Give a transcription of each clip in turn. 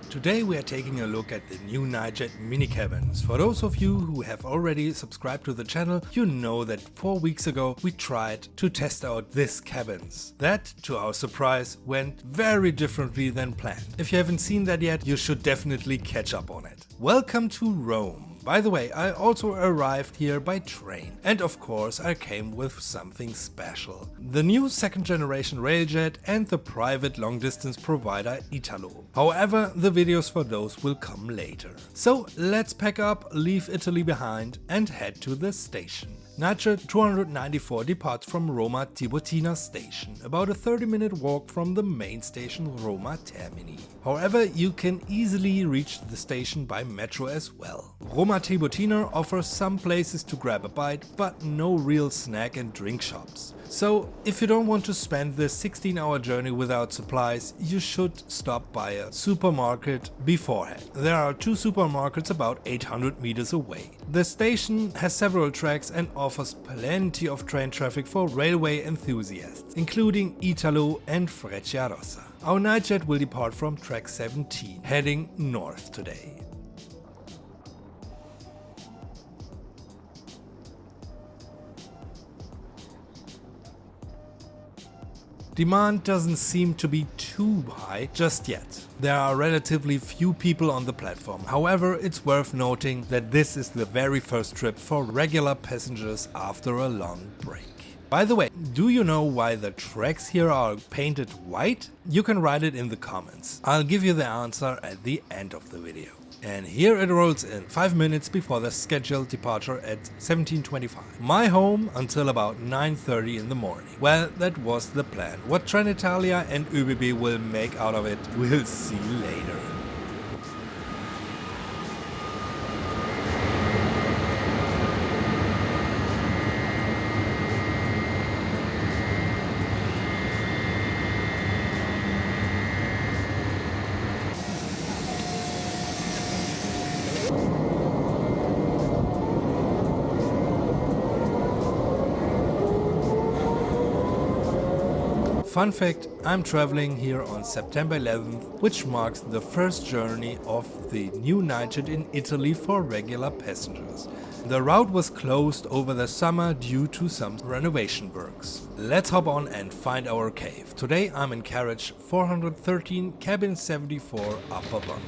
Today we are taking a look at the new Nightjet Mini Cabins. For those of you who have already subscribed to the channel, you know that 4 weeks ago we tried to test out this cabins. That, to our surprise, went very differently than planned. If you haven't seen that yet, you should definitely catch up on it. Welcome to Rome. By the way, I also arrived here by train, and of course I came with something special. The new second generation railjet and the private long distance provider Italo. However, the videos for those will come later. So let's pack up, leave Italy behind and head to the station. Nightjet 294 departs from Roma Tiburtina station, about a 30-minute walk from the main station Roma Termini. However, you can easily reach the station by metro as well. Roma Tiburtina offers some places to grab a bite, but no real snack and drink shops. So, if you don't want to spend the 16-hour journey without supplies, you should stop by a supermarket beforehand. There are 2 supermarkets about 800 meters away. The station has several tracks and offers plenty of train traffic for railway enthusiasts, including Italo and Frecciarossa. Our Nightjet will depart from track 17, heading north today. Demand doesn't seem to be too high just yet. There are relatively few people on the platform. However, it's worth noting that this is the very first trip for regular passengers after a long break. By the way, do you know why the tracks here are painted white? You can write it in the comments. I'll give you the answer at the end of the video. And here it rolls in, 5 minutes before the scheduled departure at 17:25. My home until about 9:30 in the morning. Well, that was the plan. What Trenitalia and ÖBB will make out of it, we'll see later. Fun fact, I'm traveling here on September 11th, which marks the first journey of the new Nightjet in Italy for regular passengers. The route was closed over the summer due to some renovation works. Let's hop on and find our cave. Today I'm in carriage 413, cabin 74, upper bunk.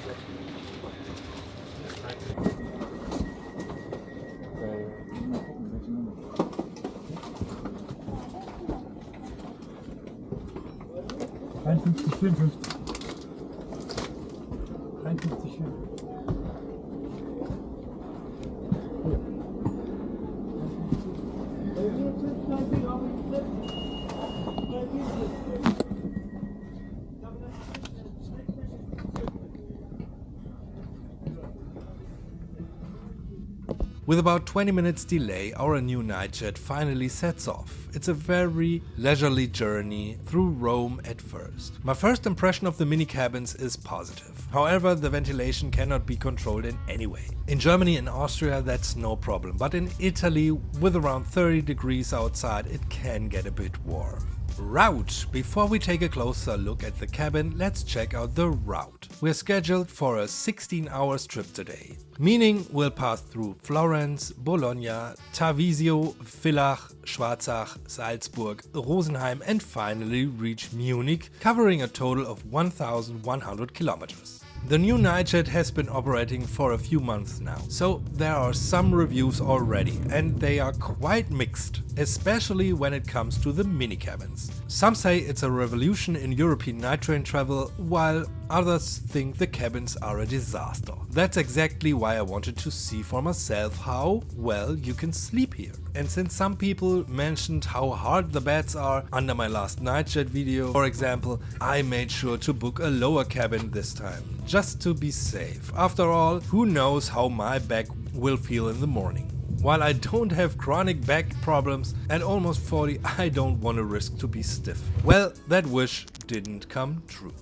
With about 20 minutes delay, our new Nightjet finally sets off. It's a very leisurely journey through Rome at first. My first impression of the mini cabins is positive. However, the ventilation cannot be controlled in any way. In Germany and Austria that's no problem, but in Italy, with around 30 degrees outside, it can get a bit warm. Route. Before we take a closer look at the cabin, let's check out the route. We're scheduled for a 16-hour trip today, meaning we'll pass through Florence, Bologna, Tarvisio, Villach, Schwarzach, Salzburg, Rosenheim and finally reach Munich, covering a total of 1,100 kilometers. The new Nightjet has been operating for a few months now, so there are some reviews already and they are quite mixed, especially when it comes to the mini cabins. Some say it's a revolution in European night train travel, while others think the cabins are a disaster. That's exactly why I wanted to see for myself how well you can sleep here. And since some people mentioned how hard the beds are under my last Nightjet video, for example, I made sure to book a lower cabin this time, just to be safe. After all, who knows how my back will feel in the morning. While I don't have chronic back problems, at almost 40 I don't want to risk to be stiff. Well, that wish didn't come true.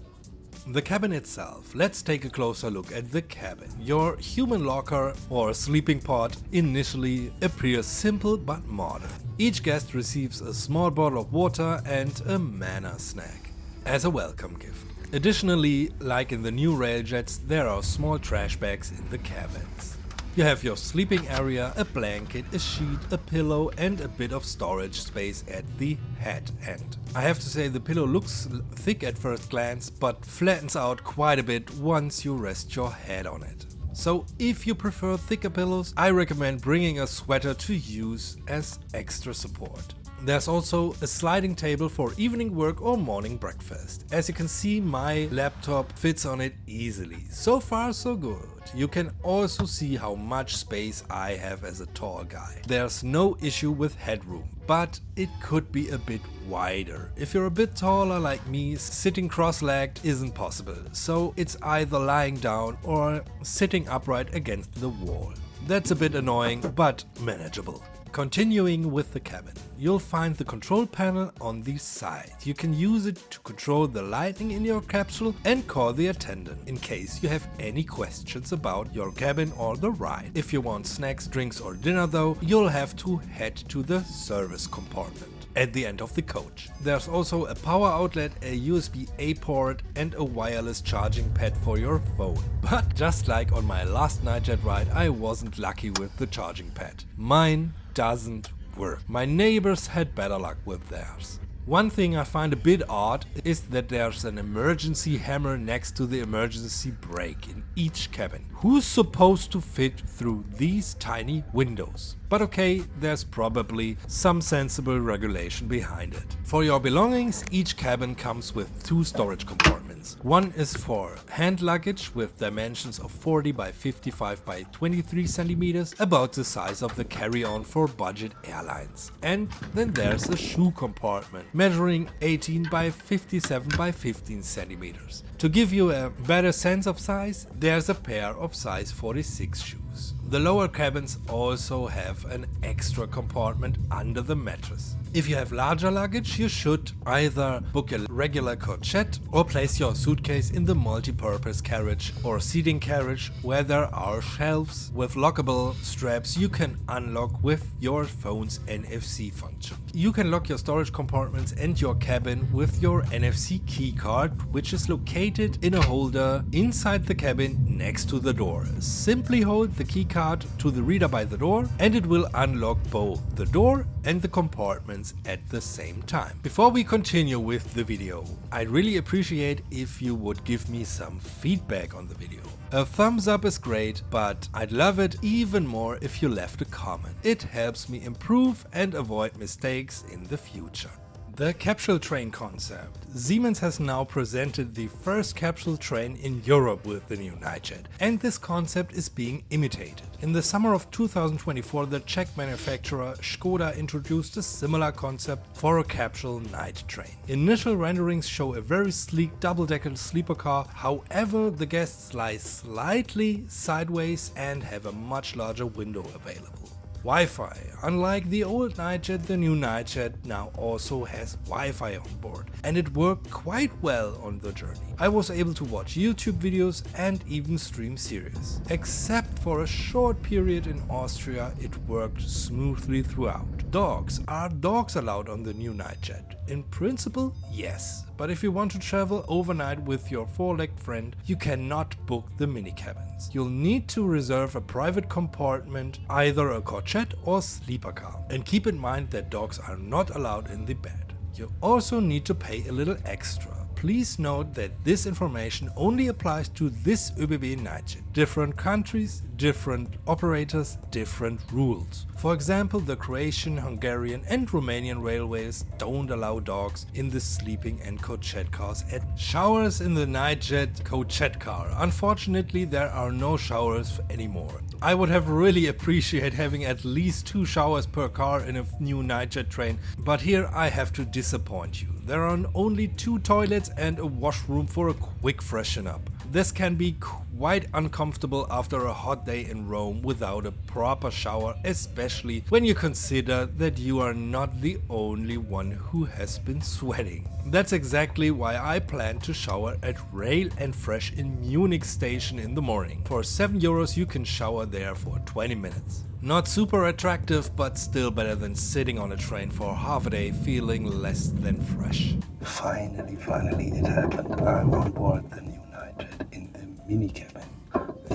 The cabin itself. Let's take a closer look at the cabin. Your human locker or sleeping pod initially appears simple but modern. Each guest receives a small bottle of water and a manna snack as a welcome gift. Additionally, like in the new railjets, there are small trash bags in the cabins. You have your sleeping area, a blanket, a sheet, a pillow and a bit of storage space at the head end. I have to say the pillow looks thick at first glance, but flattens out quite a bit once you rest your head on it. So if you prefer thicker pillows, I recommend bringing a sweater to use as extra support. There's also a sliding table for evening work or morning breakfast. As you can see, my laptop fits on it easily. So far so good. You can also see how much space I have as a tall guy. There's no issue with headroom, but it could be a bit wider. If you're a bit taller like me, sitting cross-legged isn't possible. So it's either lying down or sitting upright against the wall. That's a bit annoying, but manageable. Continuing with the cabin, you'll find the control panel on the side. You can use it to control the lighting in your capsule and call the attendant in case you have any questions about your cabin or the ride. If you want snacks, drinks or dinner though, you'll have to head to the service compartment at the end of the coach. There's also a power outlet, a USB-A port and a wireless charging pad for your phone. But just like on my last Nightjet ride, I wasn't lucky with the charging pad. Mine doesn't work. My neighbors had better luck with theirs. One thing I find a bit odd is that there's an emergency hammer next to the emergency brake in each cabin. Who's supposed to fit through these tiny windows? But okay, there's probably some sensible regulation behind it. For your belongings, each cabin comes with 2 storage compartments. One is for hand luggage with dimensions of 40 by 55 by 23 centimeters, about the size of the carry-on for budget airlines. And then there's a shoe compartment, measuring 18 by 57 by 15 centimeters. To give you a better sense of size, there's a pair of size 46 shoes. The lower cabins also have an extra compartment under the mattress. If you have larger luggage, you should either book a regular coachette or place your suitcase in the multi-purpose carriage or seating carriage, where there are shelves with lockable straps you can unlock with your phone's NFC function. You can lock your storage compartments and your cabin with your NFC key card, which is located in a holder inside the cabin next to the door. Simply hold the key card to the reader by the door and it will unlock both the door and the compartments at the same time. Before we continue with the video, I'd really appreciate if you would give me some feedback on the video. A thumbs up is great, but I'd love it even more if you left a comment. It helps me improve and avoid mistakes in the future. The capsule train concept. Siemens has now presented the first capsule train in Europe with the new Nightjet, and this concept is being imitated. In the summer of 2024, the Czech manufacturer Skoda introduced a similar concept for a capsule night train. Initial renderings show a very sleek double-decker sleeper car, however the guests lie slightly sideways and have a much larger window available. Wi-Fi. Unlike the old Nightjet, the new Nightjet now also has Wi-Fi on board, and it worked quite well on the journey. I was able to watch YouTube videos and even stream series. Except for a short period in Austria, it worked smoothly throughout. Dogs. Are dogs allowed on the new Nightjet? In principle, yes. But if you want to travel overnight with your 4-legged friend, you cannot book the mini cabins. You'll need to reserve a private compartment, either a coachette or sleeper car. And keep in mind that dogs are not allowed in the bed. You also need to pay a little extra. Please note that this information only applies to this ÖBB Nightjet. Different countries, different operators, different rules. For example, the Croatian, Hungarian and Romanian railways don't allow dogs in the sleeping and coachette cars and showers in the Nightjet coachette car. Unfortunately, there are no showers anymore. I would have really appreciated having at least 2 showers per car in a new Nightjet train, but here I have to disappoint you. There are only 2 toilets and a washroom for a quick freshen up. This can be quite uncomfortable after a hot day in Rome without a proper shower, especially when you consider that you are not the only one who has been sweating. That's exactly why I plan to shower at Rail and Fresh in Munich station in the morning. For €7 you can shower there for 20 minutes. Not super attractive, but still better than sitting on a train for half a day feeling less than fresh. Finally it happened. I'm on board the new Nightjet in the mini cabin.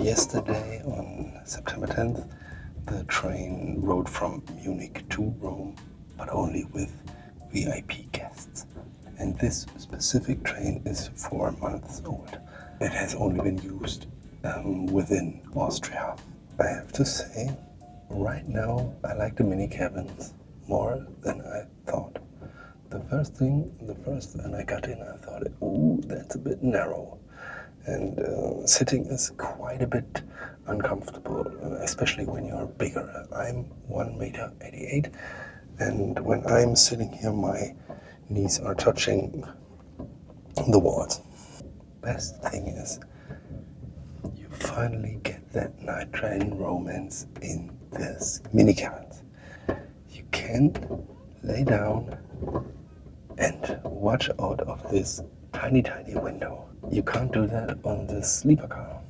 Yesterday on September 10th, the train rode from Munich to Rome, but only with VIP guests. And this specific train is 4 months old. It has only been used within Austria. I have to say, right now I like the mini cabins more than I thought. The first when I got in, I thought, ooh, that's a bit narrow. And sitting is quite a bit uncomfortable, especially when you're bigger. I'm 1.88 m, and when I'm sitting here, my knees are touching the walls. Best thing is, you finally get that night train romance in this mini cabins. You can lay down and watch out of this tiny window. You can't do that on the sleeper car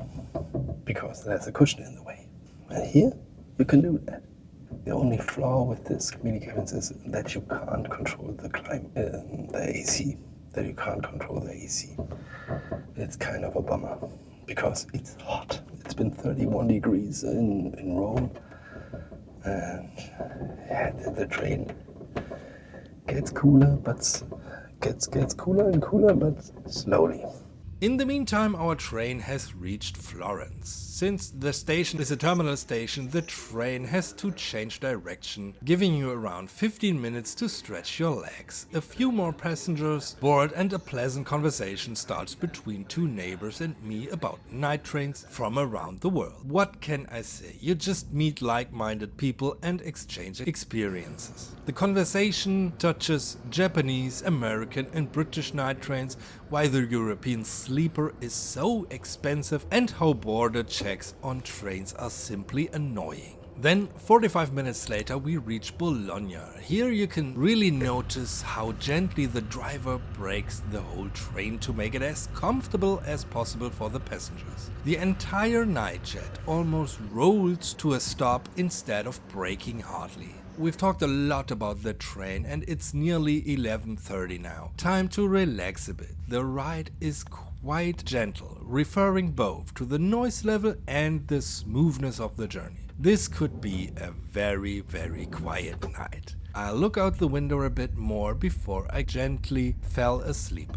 because there's a cushion in the way. And here you can do that. The only flaw with this mini cabins is that you can't control the AC. That you can't control the AC. It's kind of a bummer because it's hot. It's been 31 degrees in Rome, and the train gets cooler, but gets cooler and cooler, but slowly. In the meantime, our train has reached Florence. Since the station is a terminal station, the train has to change direction, giving you around 15 minutes to stretch your legs. A few more passengers board and a pleasant conversation starts between two neighbors and me about night trains from around the world. What can I say? You just meet like-minded people and exchange experiences. The conversation touches Japanese, American and British night trains, why the European sleeper is so expensive and how border checks on trains are simply annoying. Then 45 minutes later we reach Bologna. Here you can really notice how gently the driver brakes the whole train to make it as comfortable as possible for the passengers. The entire Nightjet almost rolls to a stop instead of braking hardly. We've talked a lot about the train and it's nearly 11:30 now. Time to relax a bit. The ride is quite gentle, referring both to the noise level and the smoothness of the journey. This could be a very quiet night. I'll look out the window a bit more before I gently fell asleep.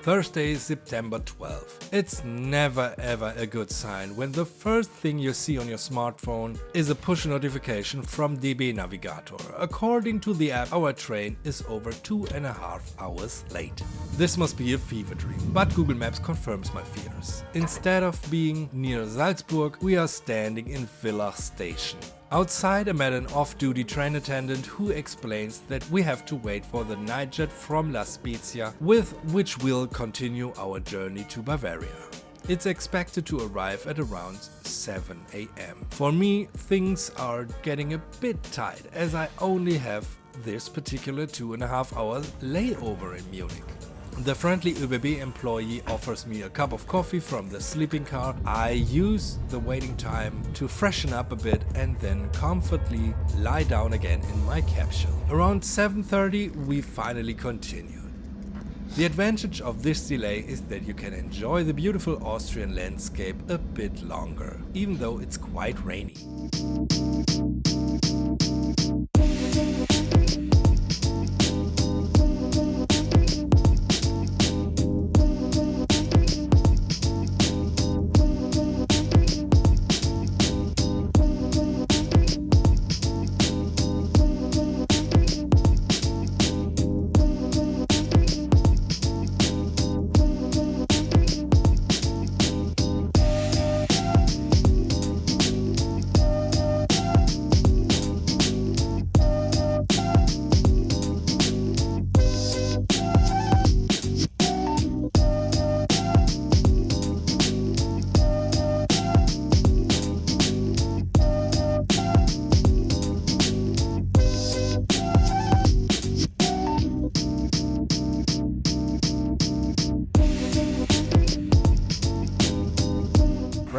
Thursday, September 12th. It's never ever a good sign when the first thing you see on your smartphone is a push notification from DB Navigator. According to the app, our train is over 2.5 hours late. This must be a fever dream, but Google Maps confirms my fears. Instead of being near Salzburg, we are standing in Villach station. Outside, I met an off-duty train attendant who explains that we have to wait for the Nightjet from La Spezia, with which we'll continue our journey to Bavaria. It's expected to arrive at around 7 AM. For me, things are getting a bit tight as I only have this particular 2.5 hour layover in Munich. The friendly ÖBB employee offers me a cup of coffee from the sleeping car. I use the waiting time to freshen up a bit and then comfortably lie down again in my capsule. Around 7:30 we finally continued. The advantage of this delay is that you can enjoy the beautiful Austrian landscape a bit longer, even though it's quite rainy.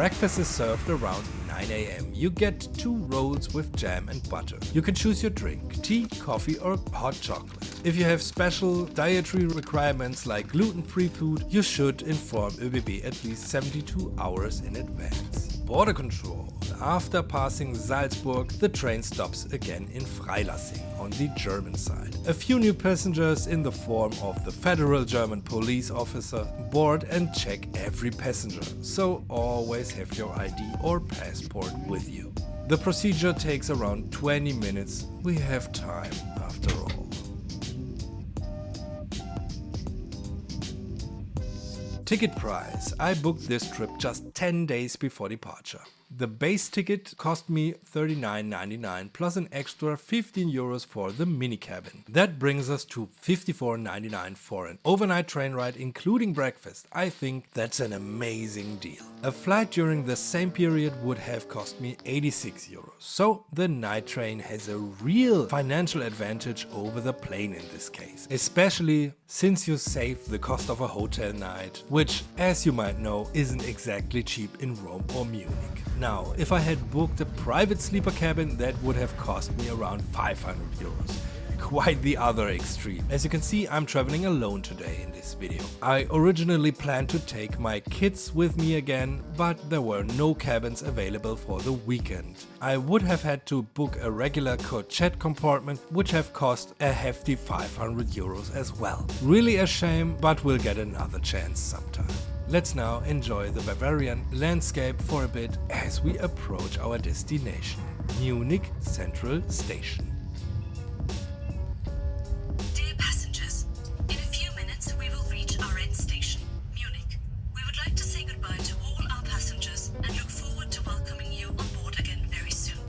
Breakfast is served around 9 AM. You get 2 rolls with jam and butter. You can choose your drink, tea, coffee or hot chocolate. If you have special dietary requirements like gluten-free food, you should inform ÖBB at least 72 hours in advance. Border control. After passing Salzburg, the train stops again in Freilassing on the German side. A few new passengers in the form of the federal German police officer board and check every passenger, so always have your ID or passport with you. The procedure takes around 20 minutes. We have time after all. Ticket price. I booked this trip just 10 days before departure. The base ticket cost me €39.99 plus an extra €15 for the mini cabin. That brings us to €54.99 for an overnight train ride including breakfast. I think that's an amazing deal. A flight during the same period would have cost me €86. So the night train has a real financial advantage over the plane in this case. Especially since you save the cost of a hotel night, which, as you might know, isn't exactly cheap in Rome or Munich. Now, if I had booked a private sleeper cabin, that would have cost me around €500. Quite the other extreme. As you can see, I'm traveling alone today in this video. I originally planned to take my kids with me again, but there were no cabins available for the weekend. I would have had to book a regular coachette compartment, which have cost a hefty €500 as well. Really a shame, but we'll get another chance sometime. Let's now enjoy the Bavarian landscape for a bit as we approach our destination, Munich Central Station. Dear passengers, in a few minutes we will reach our end station, Munich. We would like to say goodbye to all our passengers and look forward to welcoming you on board again very soon.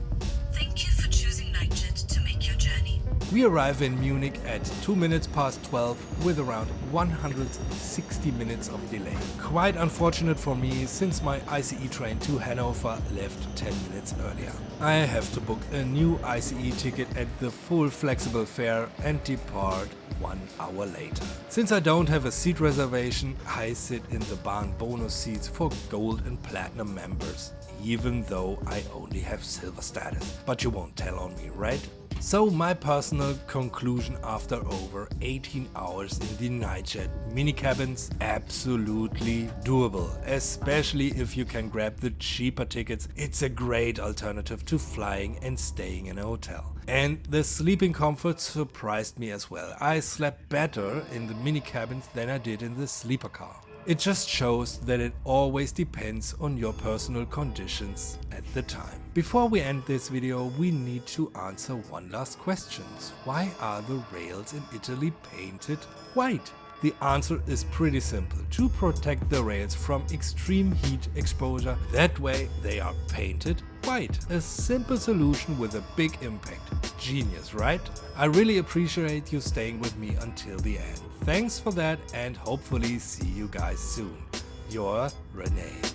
Thank you for choosing Nightjet to make your journey. We arrive in Munich at 2 minutes past 12 with around 160 minutes of delay. Quite unfortunate for me since my ICE train to Hanover left 10 minutes earlier. I have to book a new ICE ticket at the full flexible fare and depart 1 hour later. Since I don't have a seat reservation, I sit in the Bahn bonus seats for gold and platinum members, even though I only have silver status. But you won't tell on me, right? So my personal conclusion after over 18 hours in the Nightjet Mini Cabins, absolutely doable, especially if you can grab the cheaper tickets. It's a great alternative to flying and staying in a hotel. And the sleeping comfort surprised me as well. I slept better in the mini cabins than I did in the sleeper car. It just shows that it always depends on your personal conditions at the time. Before we end this video, we need to answer one last question. Why are the rails in Italy painted white? The answer is pretty simple: to protect the rails from extreme heat exposure. That way they are painted white. A simple solution with a big impact. Genius, right? I really appreciate you staying with me until the end. Thanks for that and hopefully see you guys soon. Your René.